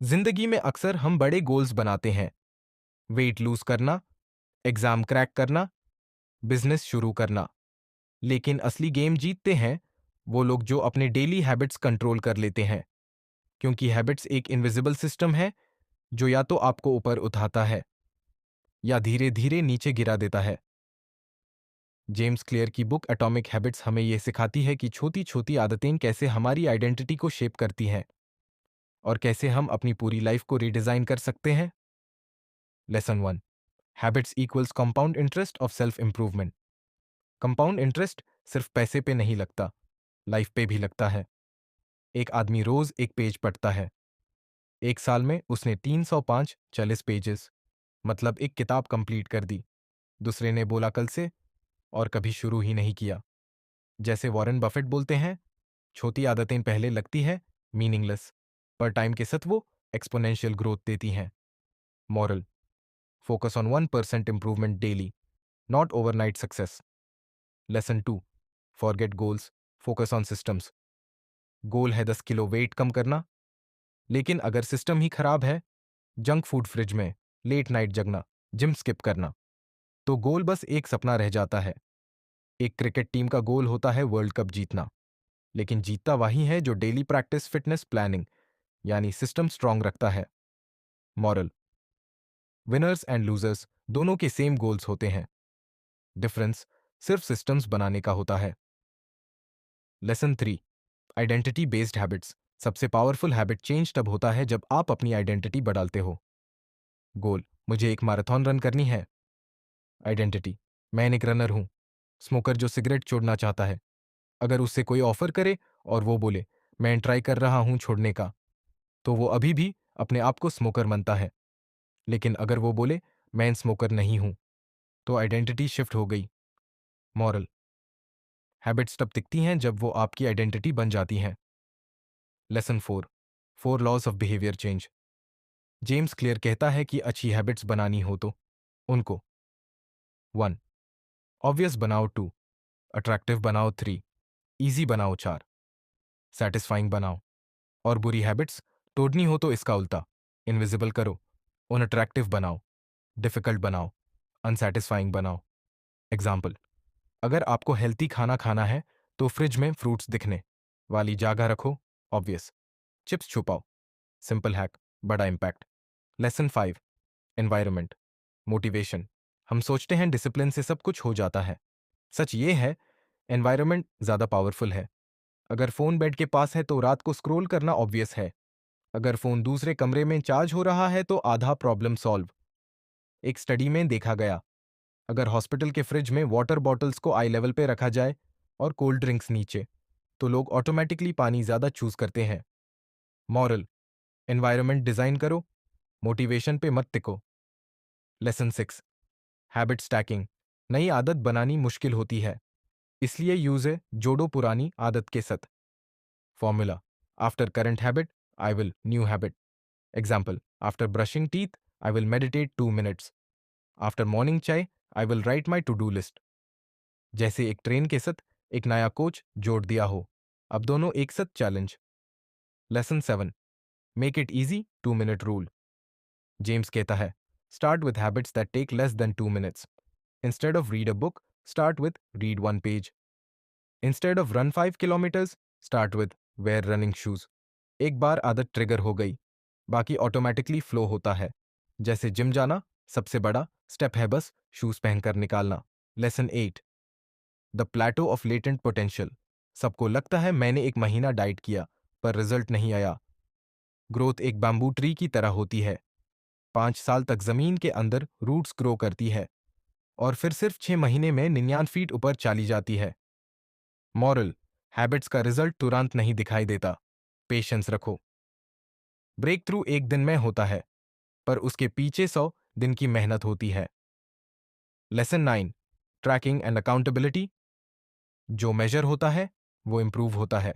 जिंदगी में अक्सर हम बड़े गोल्स बनाते हैं। वेट लूज करना, एग्जाम क्रैक करना, बिजनेस शुरू करना। लेकिन असली गेम जीतते हैं वो लोग जो अपने डेली हैबिट्स कंट्रोल कर लेते हैं, क्योंकि हैबिट्स एक इनविजिबल सिस्टम है जो या तो आपको ऊपर उठाता है या धीरे धीरे नीचे गिरा देता है। जेम्स क्लियर की बुक एटॉमिक हैबिट्स हमें यह सिखाती है कि छोटी छोटी आदतें कैसे हमारी आइडेंटिटी को शेप करती हैं और कैसे हम अपनी पूरी लाइफ को रिडिजाइन कर सकते हैं। Lesson one, habits equals compound interest of self improvement. Compound interest सिर्फ पैसे पे नहीं लगता, लाइफ पे भी लगता है। एक आदमी रोज एक पेज पढ़ता है। एक साल में उसने 305 40 पेजेस, मतलब एक किताब कंप्लीट कर दी। दूसरे ने बोला कल से और कभी शुरू ही नहीं किया। जैसे वॉरेन बफेट बोलते हैं, छोटी आदतें पहले लगती है मीनिंगलेस, पर टाइम के साथ वो एक्सपोनेंशियल ग्रोथ देती हैं। Moral, focus on 1% improvement daily, not overnight success. Lesson two, forget goals, focus on systems. Goal है 10 किलो वेट कम करना, लेकिन अगर सिस्टम ही खराब है, जंक फूड फ्रिज में, लेट नाइट जगना, जिम स्किप करना, तो गोल बस एक सपना रह जाता है। एक क्रिकेट टीम का गोल होता है वर्ल्ड कप जीतना, लेकिन जीतता वही है जो डेली प्रैक्टिस फिटनेस प्लानिंग यानी सिस्टम स्ट्रांग रखता है। मॉरल, विनर्स एंड लूजर्स दोनों के सेम गोल्स होते हैं, डिफरेंस सिर्फ सिस्टम्स बनाने का होता है। Lesson three, identity based habits. सबसे पावरफुल हैबिट चेंज तब होता है जब आप अपनी आइडेंटिटी बदलते हो। गोल, मुझे एक मैराथन रन करनी है। आइडेंटिटी, मैं एक रनर हूं, स्मोकर जो सिगरेट छोड़ना चाहता है। अगर उससे कोई ऑफर करे और वो बोले मैं ट्राई कर रहा हूं छोड़ने का, तो वो अभी भी अपने आप को स्मोकर मानता है। लेकिन अगर वो बोले मैं स्मोकर नहीं हूं, तो आइडेंटिटी शिफ्ट हो गई। मॉरल, हैबिट्स तब दिखती हैं जब वो आपकी आइडेंटिटी बन जाती हैं। Lesson four, four laws of behaviour change. James Clear कहता है कि अच्छी हैबिट्स बनानी हो तो उनको 1. ऑब्वियस बनाओ 2, अट्रैक्टिव बनाओ 3, इजी बनाओ 4, सैटिस्फाइंग बनाओ। और बुरी हैबिट्स तोड़नी हो तो इसका उल्टा, इनविजिबल करो, अनअट्रैक्टिव बनाओ, डिफिकल्ट बनाओ, अनसैटिस्फाइंग बनाओ। एग्जाम्पल, अगर आपको हेल्थी खाना खाना है तो फ्रिज में फ्रूट्स दिखने वाली जगह रखो, ऑब्वियस। चिप्स छुपाओ, सिंपल हैक, बड़ा इम्पैक्ट। Lesson 5, environment, motivation. हम सोचते हैं डिसिप्लिन से सब कुछ हो जाता है। सच ये है, एनवायरमेंट ज्यादा पावरफुल है। अगर फोन बेड के पास है तो रात को स्क्रॉल करना ऑब्वियस है। अगर फोन दूसरे कमरे में चार्ज हो रहा है तो आधा प्रॉब्लम सॉल्व। एक स्टडी में देखा गया, अगर हॉस्पिटल के फ्रिज में वाटर बॉटल्स को आई लेवल पे रखा जाए और कोल्ड ड्रिंक्स नीचे, तो लोग ऑटोमेटिकली पानी ज्यादा चूज करते हैं। मॉरल, एनवायरमेंट डिजाइन करो, मोटिवेशन पे मत टिको। Lesson 6, habit stacking. नई आदत बनानी मुश्किल होती है, इसलिए यूज है जोड़ो पुरानी आदत के साथ। Formula, after current habit I will new habit. Example, after brushing teeth I will meditate 2 minutes. After morning chai I will write my to do list. जैसे एक ट्रेन के साथ एक नया कोच जोड़ दिया हो, अब दोनों एक साथ challenge. Lesson 7, make it easy 2 minute rule. James कहता है, start with habits that take less than 2 minutes. Instead of read a book, start with read 1 page. Instead of run 5 kilometres, start with wear running shoes. एक बार आदत trigger हो गई, बाकी automatically flow होता है। जैसे जिम जाना, सबसे बड़ा स्टेप है बस शूज पहनकर निकालना। Lesson 8, the plateau of latent potential. सबको लगता है मैंने एक महीना डाइट किया पर रिजल्ट नहीं आया। ग्रोथ एक बैम्बू ट्री की तरह होती है, 5 साल तक जमीन के अंदर रूट्स ग्रो करती है और फिर सिर्फ 6 महीने में 99 फीट ऊपर चली जाती है। मॉरल, हैबिट्स का रिजल्ट तुरंत नहीं दिखाई देता, पेशेंस रखो। ब्रेक थ्रू एक दिन में होता है, पर उसके पीछे 100 दिन की मेहनत होती है। Lesson 9, tracking and accountability. जो मेजर होता है वो इंप्रूव होता है।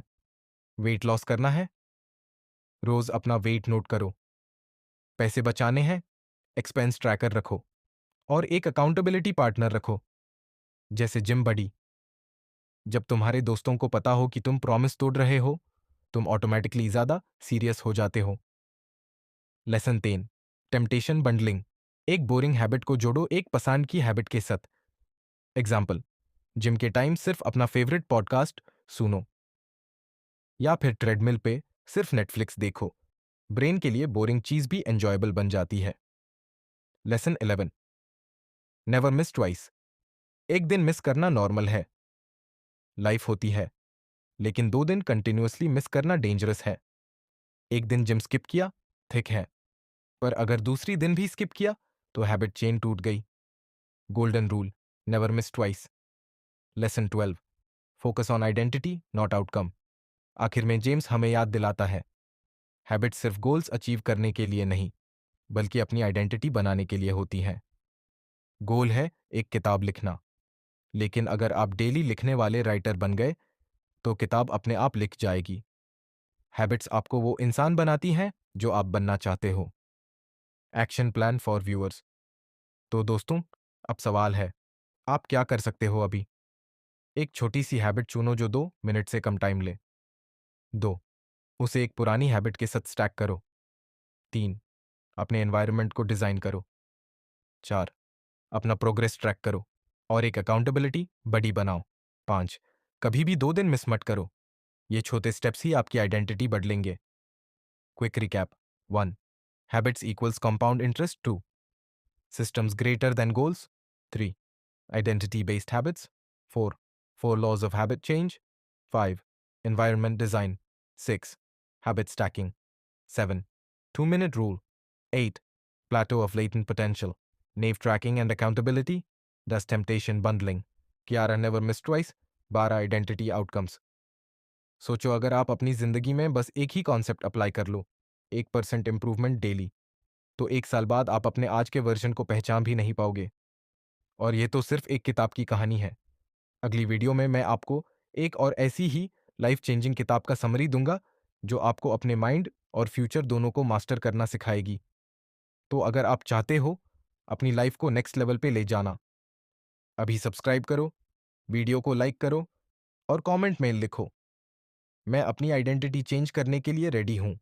वेट लॉस करना है, रोज अपना वेट नोट करो। पैसे बचाने हैं, एक्सपेंस ट्रैकर रखो और एक अकाउंटेबिलिटी पार्टनर रखो, जैसे जिम बडी। जब तुम्हारे दोस्तों को पता हो कि तुम प्रॉमिस तोड़ रहे हो, तुम ऑटोमेटिकली ज्यादा सीरियस हो जाते हो। Lesson 3, temptation bundling. एक बोरिंग हैबिट को जोड़ो एक पसंद की हैबिट के साथ। एग्जाम्पल, जिम के टाइम सिर्फ अपना फेवरेट पॉडकास्ट सुनो, या फिर ट्रेडमिल पे सिर्फ नेटफ्लिक्स देखो। ब्रेन के लिए बोरिंग चीज भी एंजॉयबल बन जाती है। Lesson 11, never miss twice. एक दिन मिस करना नॉर्मल है, लाइफ होती है, लेकिन 2 दिन कंटिन्यूअसली मिस करना डेंजरस है। एक दिन जिम स्किप किया, ठीक है, पर अगर दूसरी दिन भी स्किप किया तो हैबिट चेन टूट गई। Golden rule, never miss twice. Lesson 12, focus on identity not outcome. आखिर में जेम्स हमें याद दिलाता है, हैबिट सिर्फ गोल्स अचीव करने के लिए नहीं, बल्कि अपनी आइडेंटिटी बनाने के लिए होती है। गोल है एक किताब लिखना, लेकिन अगर आप डेली लिखने वाले राइटर बन गए तो किताब अपने आप लिख जाएगी। हैबिट्स आपको वो इंसान बनाती हैं जो आप बनना चाहते हो। Action plan for viewers. तो दोस्तों, अब सवाल है, आप क्या कर सकते हो अभी? एक छोटी सी हैबिट चुनो जो 2 मिनट से कम टाइम ले। 2, उसे एक पुरानी हैबिट के साथ स्टैक करो। 3, अपने एनवायरनमेंट को डिजाइन करो। 4, अपना प्रोग्रेस ट्रैक करो और एक अकाउंटेबिलिटी बडी बनाओ। 5, कभी भी 2 दिन मिस मत करो। ये छोटे स्टेप्स ही आपकी आइडेंटिटी बदलेंगे। Quick recap. 1, habits equals compound interest. 2, systems greater than goals. 3, identity based habits. 4, 4 laws of habit change. 5, environment design. 6, habit stacking. 7, 2-minute rule. 8, plateau of latent potential. Nave tracking and accountability. 10, temptation bundling. 11, never miss twice. 12, identity outcomes. सोचो, अगर आप अपनी जिंदगी में बस एक ही concept apply कर लो, 1% improvement daily, तो 1 साल बाद आप अपने आज के वर्जन को पहचान भी नहीं पाओगे। और ये तो सिर्फ एक किताब की कहानी है। अगली वीडियो में मैं आपको एक और ऐसी ही लाइफ चेंजिंग किताब का समरी दूंगा जो आपको अपने माइंड और फ्यूचर दोनों को मास्टर करना सिखाएगी। तो अगर आप चाहते हो अपनी लाइफ को नेक्स्ट लेवल पे ले जाना, अभी सब्सक्राइब करो, वीडियो को लाइक करो और कमेंट में लिखो, मैं अपनी आइडेंटिटी चेंज करने के लिए रेडी हूं।